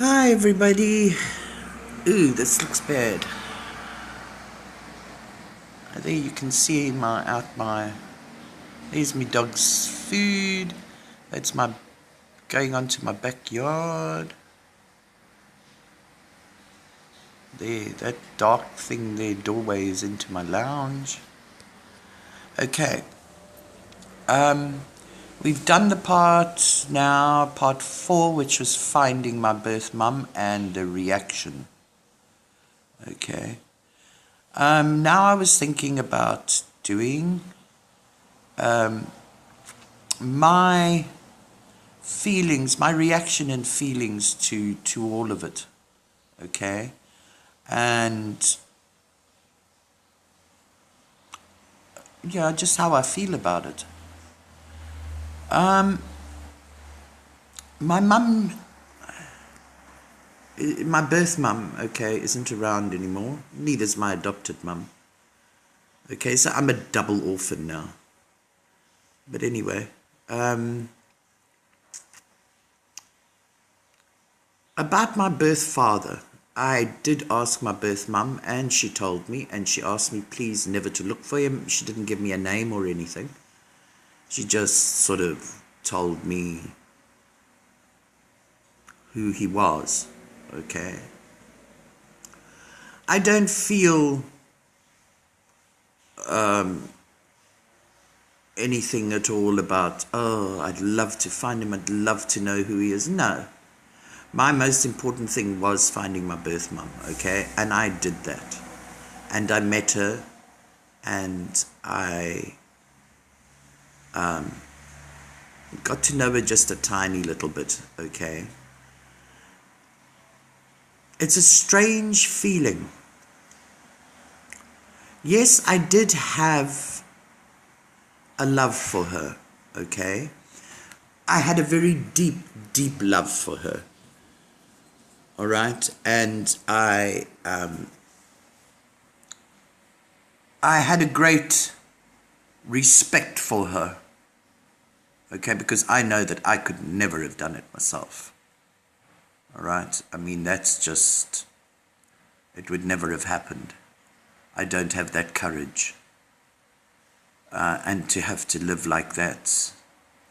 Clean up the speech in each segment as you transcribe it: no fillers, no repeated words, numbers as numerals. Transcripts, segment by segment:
Hi everybody. Ooh, this looks bad. There you can see there's my dog's food. That's my going onto my backyard. There, that dark thing there, doorway, is into my lounge. Okay. We've done the part 4, which was finding my birth mum and the reaction. Okay. Now I was thinking about doing my feelings, my reaction and feelings to all of it. Okay. And yeah, just how I feel about it. My mum, my birth mum, okay, isn't around anymore. Neither's my adopted mum. Okay, so I'm a double orphan now. But anyway, about my birth father, I did ask my birth mum, and she told me, and she asked me please never to look for him. She didn't give me a name or anything. She just sort of told me who he was, okay? I don't feel anything at all about, oh, I'd love to find him, I'd love to know who he is. No. My most important thing was finding my birth mum, okay? And I did that. And I met her, and I got to know her just a tiny little bit, okay? It's a strange feeling. Yes, I did have a love for her, okay? I had a very deep, deep love for her, all right? And I had a great respect for her, okay? Because I know that I could never have done it myself, all right? I mean, that's just, it would never have happened. I don't have that courage. And to have to live like that,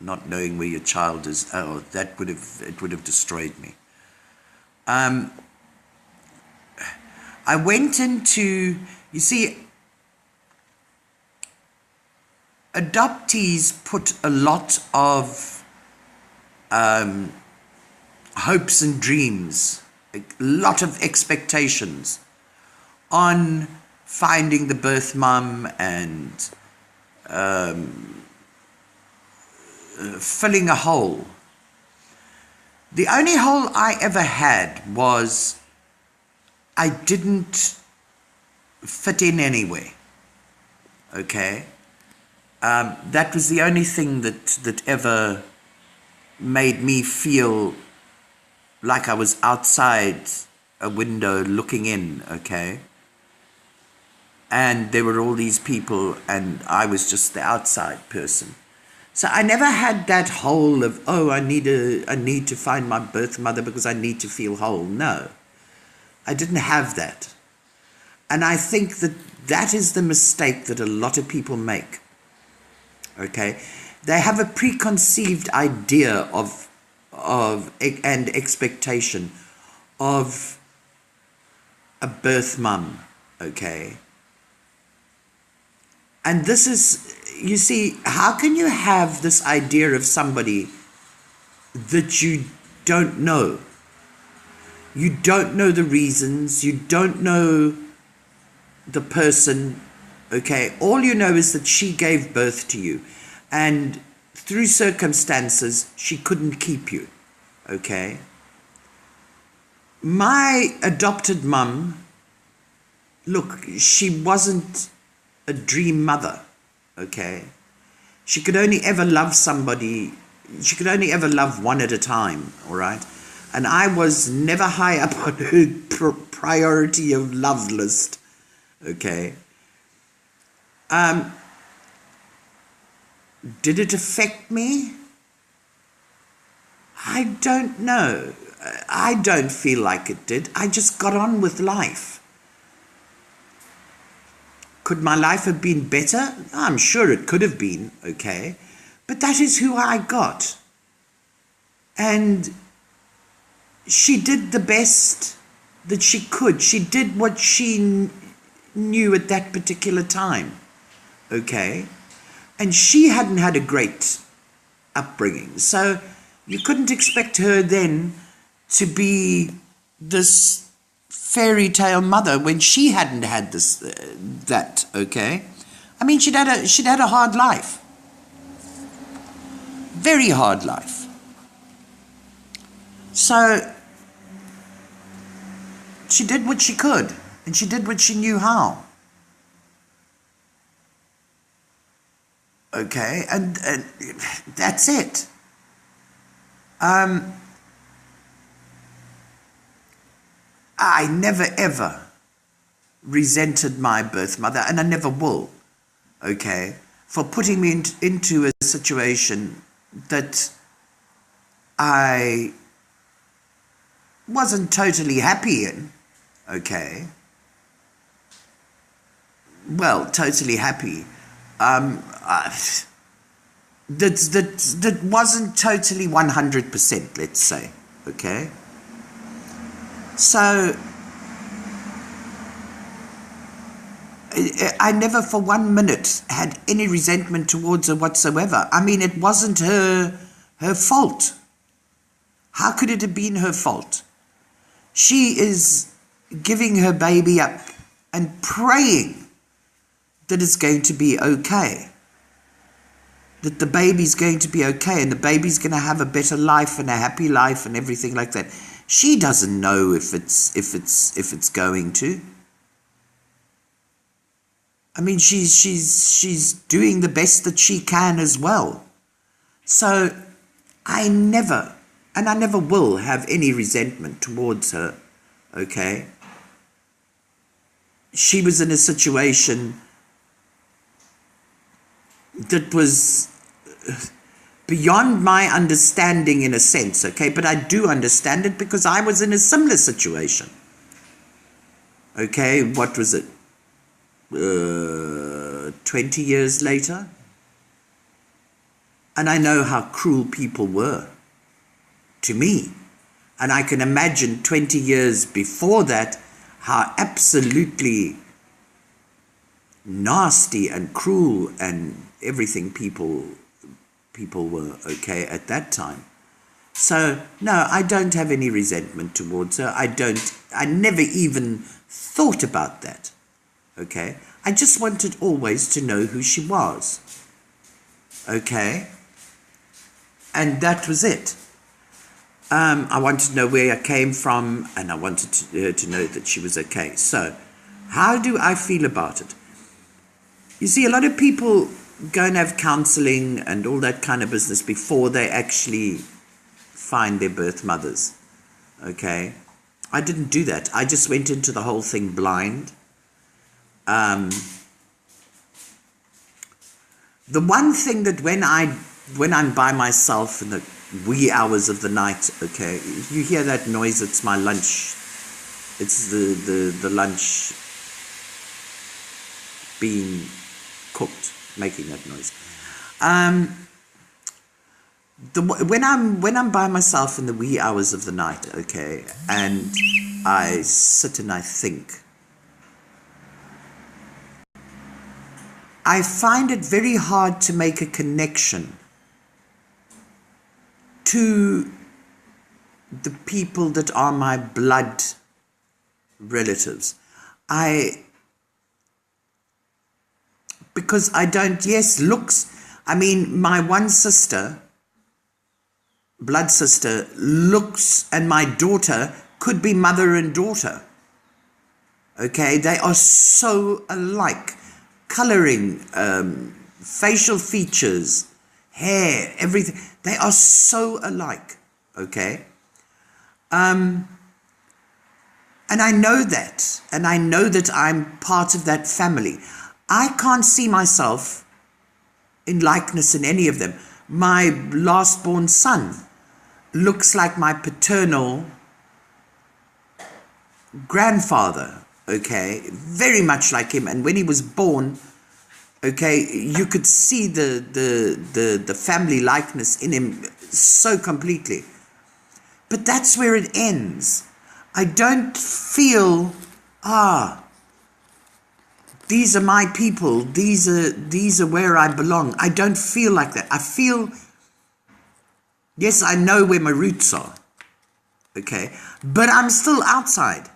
not knowing where your child is, oh, it would have destroyed me. I went into, you see, adoptees put a lot of hopes and dreams, a lot of expectations on finding the birth mum and filling a hole. The only hole I ever had was I didn't fit in anywhere, okay? That was the only thing that ever made me feel like I was outside a window looking in, okay? And there were all these people, and I was just the outside person. So I never had that hole of, oh, I need to find my birth mother because I need to feel whole. No, I didn't have that. And I think that is the mistake that a lot of people make, okay? They have a preconceived idea of and expectation of a birth mum, okay? And this is, you see, how can you have this idea of somebody that you don't know? You don't know the reasons, you don't know the person, okay? All you know is that she gave birth to you, and through circumstances, she couldn't keep you, okay? My adopted mum, look, she wasn't a dream mother, okay? She could only ever love somebody, she could only ever love one at a time, all right? And I was never high up on her priority of love list, okay? Did it affect me? I don't know. I don't feel like it did. I just got on with life. Could my life have been better? I'm sure it could have been, okay? But that is who I got. And she did the best that she could. She did what she knew at that particular time, okay? And she hadn't had a great upbringing. So you couldn't expect her then to be this fairy tale mother when she hadn't had that, okay? I mean, she'd had a hard life. Very hard life. So she did what she could, and she did what she knew how. Okay, and that's it. I never ever resented my birth mother, and I never will, okay, for putting me into a situation that I wasn't totally happy in, okay. Well, totally happy. That wasn't totally 100%, let's say, okay? So, I never for 1 minute had any resentment towards her whatsoever. I mean, it wasn't her fault. How could it have been her fault? She is giving her baby up and praying that it's going to be okay. That the baby's going to be okay and the baby's going to have a better life and a happy life and everything like that. She doesn't know if it's going to. I mean, she's doing the best that she can as well. So I never, and I never will have any resentment towards her, okay? She was in a situation that was beyond my understanding in a sense, okay? But I do understand it because I was in a similar situation. Okay, what was it? 20 years later? And I know how cruel people were to me. And I can imagine 20 years before that, how absolutely nasty and cruel and everything people were, okay, at that time. So no, I don't have any resentment towards her. I never even thought about that, okay? I just wanted always to know who she was, okay? And that was it. I wanted to know where I came from, and I wanted to know that she was okay. So how do I feel about it? You see, a lot of people go and have counseling and all that kind of business before they actually find their birth mothers, okay? I didn't do that. I just went into the whole thing blind. The one thing that when I'm by myself in the wee hours of the night, okay, you hear that noise, it's my lunch. It's the lunch being cooked, making that noise. When I'm by myself in the wee hours of the night, okay, and I sit and I think, I find it very hard to make a connection to the people that are my blood relatives. Because I don't, yes, looks, I mean, my one sister, blood sister, looks, and my daughter could be mother and daughter. Okay, they are so alike. Coloring, facial features, hair, everything. They are so alike, okay? And I know that, and I know that I'm part of that family. I can't see myself in likeness in any of them. My last born son looks like my paternal grandfather, okay, very much like him. And when he was born, okay, you could see the family likeness in him so completely. But that's where it ends. I don't feel, these are my people, these are where I belong. I don't feel like that. I feel, yes, I know where my roots are, okay, but I'm still outside.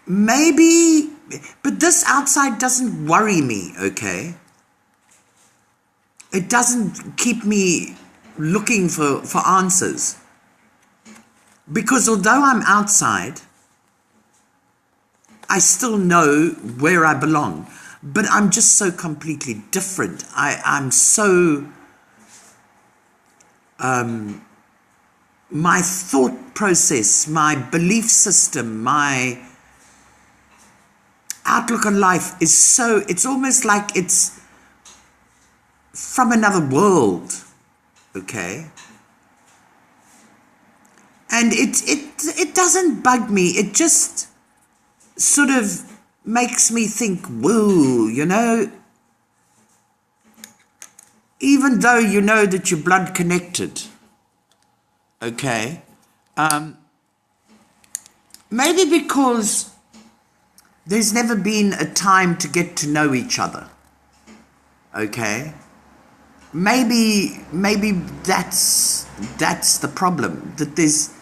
Maybe, but this outside doesn't worry me, okay? It doesn't keep me looking for answers. Because although I'm outside, I still know where I belong. But I'm just so completely different. I'm so, my thought process, my belief system, my outlook on life is so, it's almost like it's from another world, okay? And it doesn't bug me. It just sort of makes me think, whoa, you know, even though you know that you're blood connected, okay? Maybe because there's never been a time to get to know each other, okay? Maybe that's the problem, that there's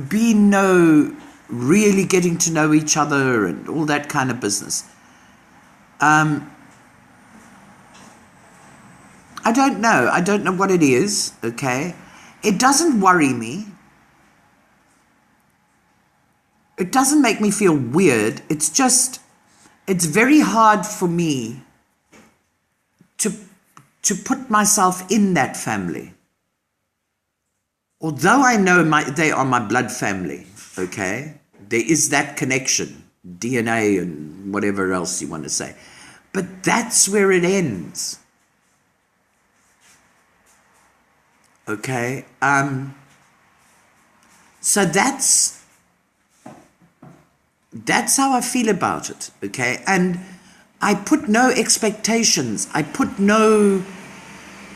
been no really getting to know each other and all that kind of business. I don't know what it is, okay? It doesn't worry me. It doesn't make me feel weird. It's just, it's very hard for me to put myself in that family. Although I know they are my blood family, okay? There is that connection, DNA and whatever else you want to say. But that's where it ends. Okay? So that's how I feel about it, okay? And I put no expectations. I put no,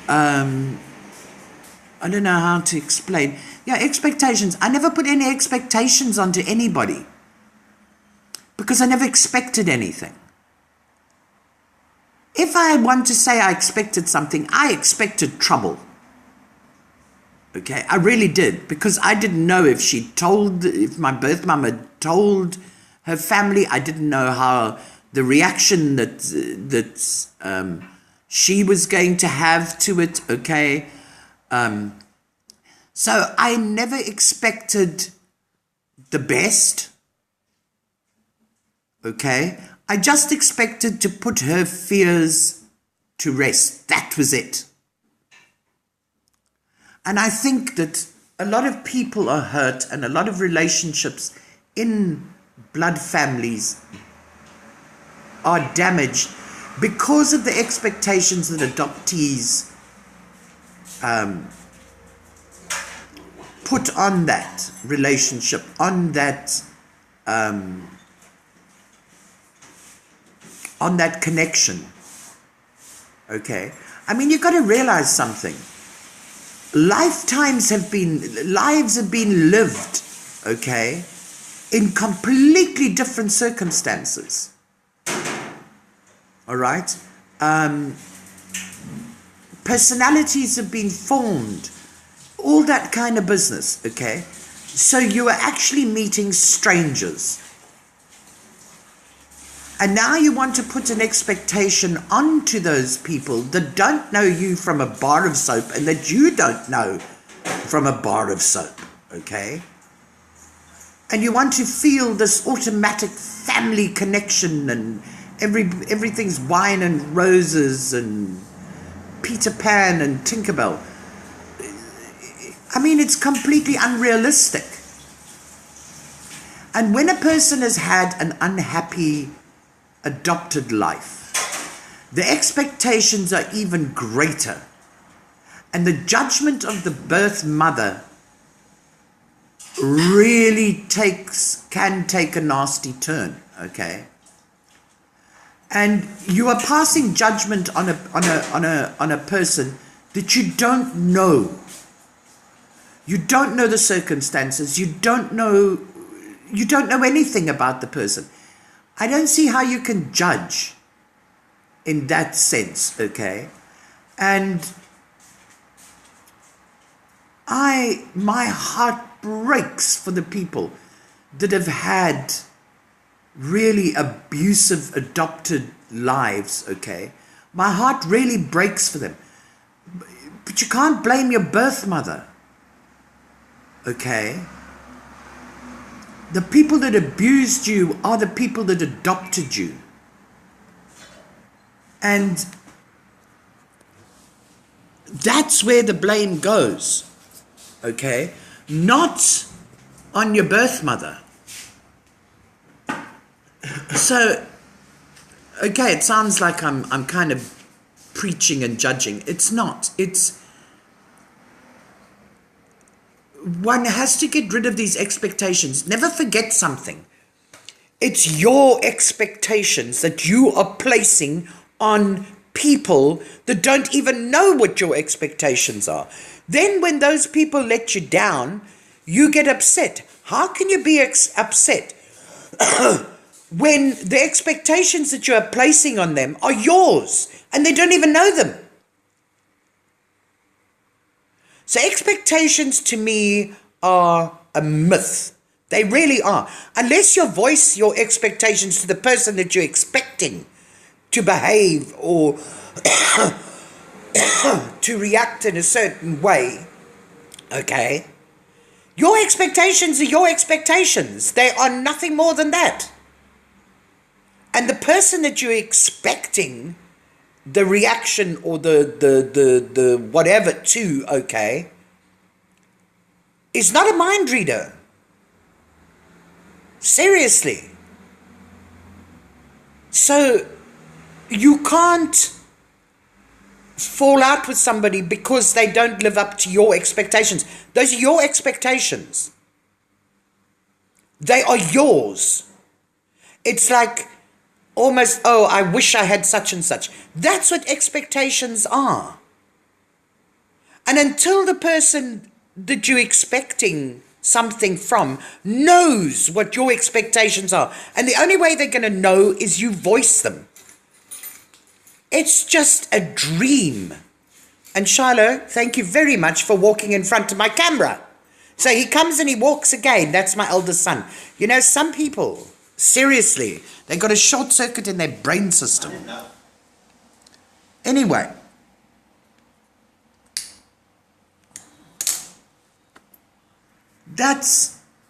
I don't know how to explain. Yeah, expectations. I never put any expectations onto anybody because I never expected anything. If I want to say I expected something, I expected trouble. Okay, I really did, because I didn't know if my birth mum had told her family. I didn't know how the reaction that she was going to have to it, okay? So I never expected the best, okay? I just expected to put her fears to rest. That was it. And I think that a lot of people are hurt, and a lot of relationships in blood families are damaged because of the expectations that adoptees put on that relationship, on that connection. Okay? I mean, you've got to realize something. Lives have been lived, okay, in completely different circumstances. All right? Personalities have been formed, all that kind of business, okay? So you are actually meeting strangers. And now you want to put an expectation onto those people that don't know you from a bar of soap and that you don't know from a bar of soap, okay? And you want to feel this automatic family connection, and everything's wine and roses and Peter Pan and Tinkerbell. I mean, it's completely unrealistic. And when a person has had an unhappy adopted life, the expectations are even greater, and the judgment of the birth mother really can take a nasty turn, okay? And you are passing judgment on a person that you don't know. You don't know the circumstances. You don't know anything about the person. I don't see how you can judge in that sense, okay? And my heart breaks for the people that have had really abusive adopted lives, okay? My heart really breaks for them. But you can't blame your birth mother, okay? The people that abused you are the people that adopted you. And that's where the blame goes, okay? Not on your birth mother. So, okay, it sounds like I'm kind of preaching and judging. It's not. It's, one has to get rid of these expectations. Never forget something. It's your expectations that you are placing on people that don't even know what your expectations are. Then when those people let you down, you get upset. How can you be upset when the expectations that you are placing on them are yours and they don't even know them? So expectations to me are a myth. They really are. Unless you voice your expectations to the person that you're expecting to behave or to react in a certain way, okay? Your expectations are your expectations. They are nothing more than that. And the person that you're expecting the reaction or the whatever to, okay, is not a mind reader. Seriously. So you can't fall out with somebody because they don't live up to your expectations. Those are your expectations. They are yours. It's like almost, oh, I wish I had such and such. That's what expectations are. And until the person that you're expecting something from knows what your expectations are, and the only way they're going to know is you voice them. It's just a dream. And Shiloh, thank you very much for walking in front of my camera. So he comes and he walks again. That's my eldest son. You know, some people, seriously, they got a short circuit in their brain system. Anyway.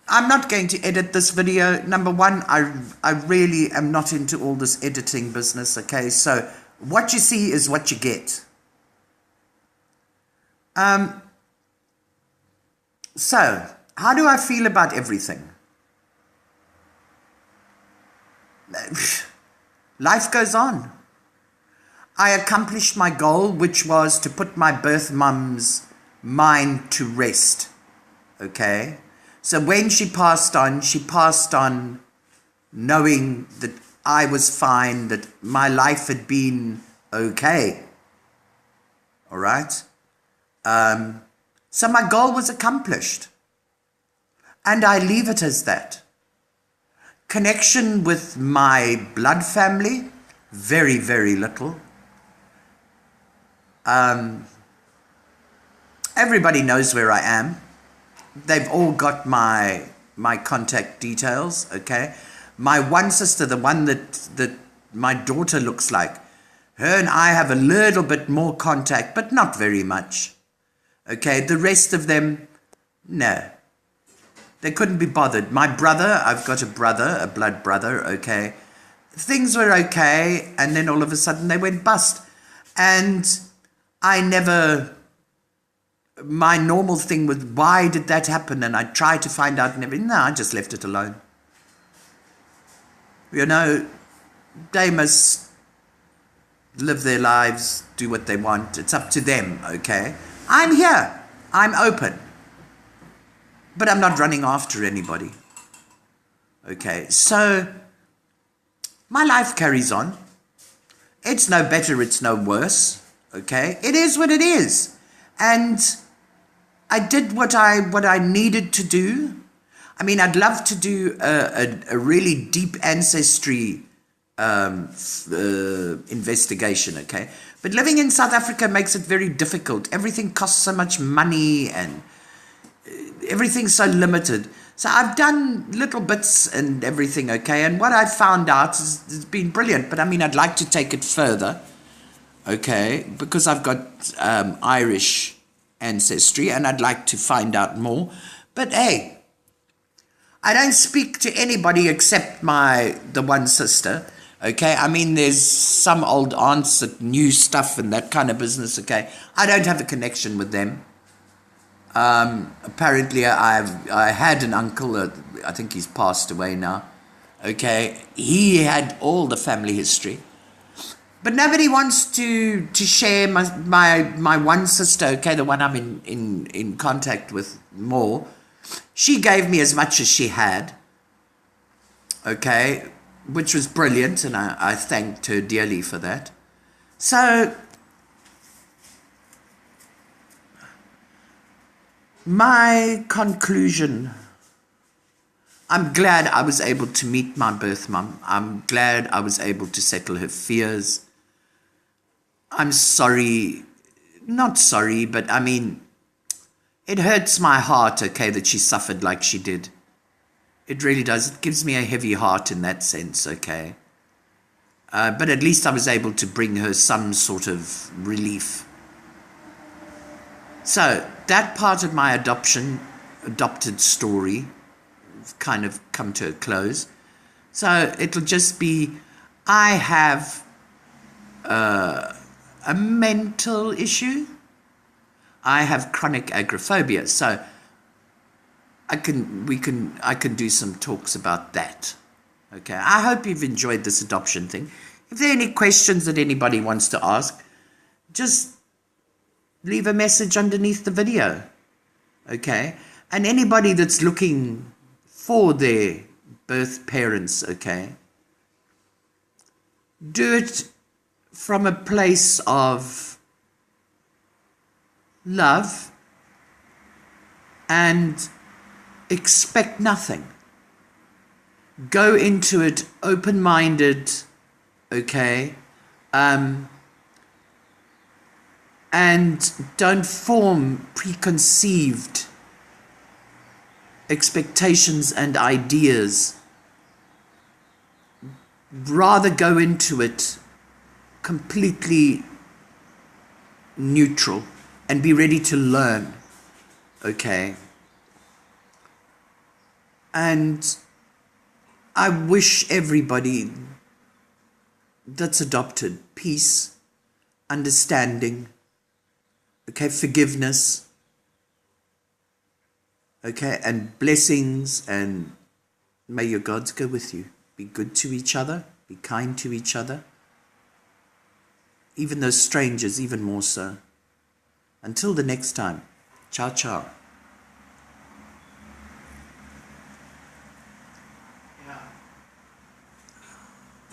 I'm not going to edit this video. Number one, I really am not into all this editing business, okay? So what you see is what you get. So, how do I feel about everything? Life goes on. I accomplished my goal, which was to put my birth mum's mind to rest. Okay? So when she passed on knowing that I was fine, that my life had been okay. All right? So my goal was accomplished. And I leave it as that. Connection with my blood family, very, very little. Everybody knows where I am. They've all got my contact details, okay? My one sister, the one that my daughter looks like, her and I have a little bit more contact, but not very much. Okay, the rest of them, no. They couldn't be bothered. My brother, I've got a brother, a blood brother, okay? Things were okay, and then all of a sudden they went bust. And I never, my normal thing was, why did that happen? And I tried to find out and everything. No, I just left it alone. You know, they must live their lives, do what they want. It's up to them, okay? I'm here. I'm open. but I'm not running after anybody. Okay, so my life carries on. It's no better, it's no worse. Okay, it is what it is. And I did what I needed to do. I mean, I'd love to do a really deep ancestry investigation, okay? But living in South Africa makes it very difficult. Everything costs so much money and everything's so limited. So I've done little bits and everything, okay? And what I've found out has been brilliant. But I mean, I'd like to take it further, okay? Because I've got Irish ancestry and I'd like to find out more. But hey, I don't speak to anybody except the one sister, okay? I mean, there's some old aunts that knew stuff and that kind of business, okay? I don't have a connection with them. Apparently, I had an uncle, I think he's passed away now, okay? He had all the family history. But nobody wants to share my one sister, okay, the one I'm in contact with more. She gave me as much as she had, okay, which was brilliant, and I thanked her dearly for that. So, my conclusion, I'm glad I was able to meet my birth mum. I'm glad I was able to settle her fears. I'm sorry, not sorry, but I mean, it hurts my heart, okay, that she suffered like she did. It really does. It gives me a heavy heart in that sense, okay. But at least I was able to bring her some sort of relief. So that part of my adopted story kind of come to a close. So it'll just be, I have a mental issue. I have chronic agoraphobia, so I can do some talks about that. Okay, I hope you've enjoyed this adoption thing. If there are any questions that anybody wants to ask, just leave a message underneath the video. Okay, and anybody that's looking for their birth parents, okay, do it from a place of love and expect nothing. Go into it open-minded, okay, and don't form preconceived expectations and ideas. Rather go into it completely neutral and be ready to learn, okay? And I wish everybody that's adopted peace, understanding, okay, forgiveness, okay, and blessings, and may your gods go with you. Be good to each other, be kind to each other, even those strangers, even more so. Until the next time, ciao, ciao. Yeah.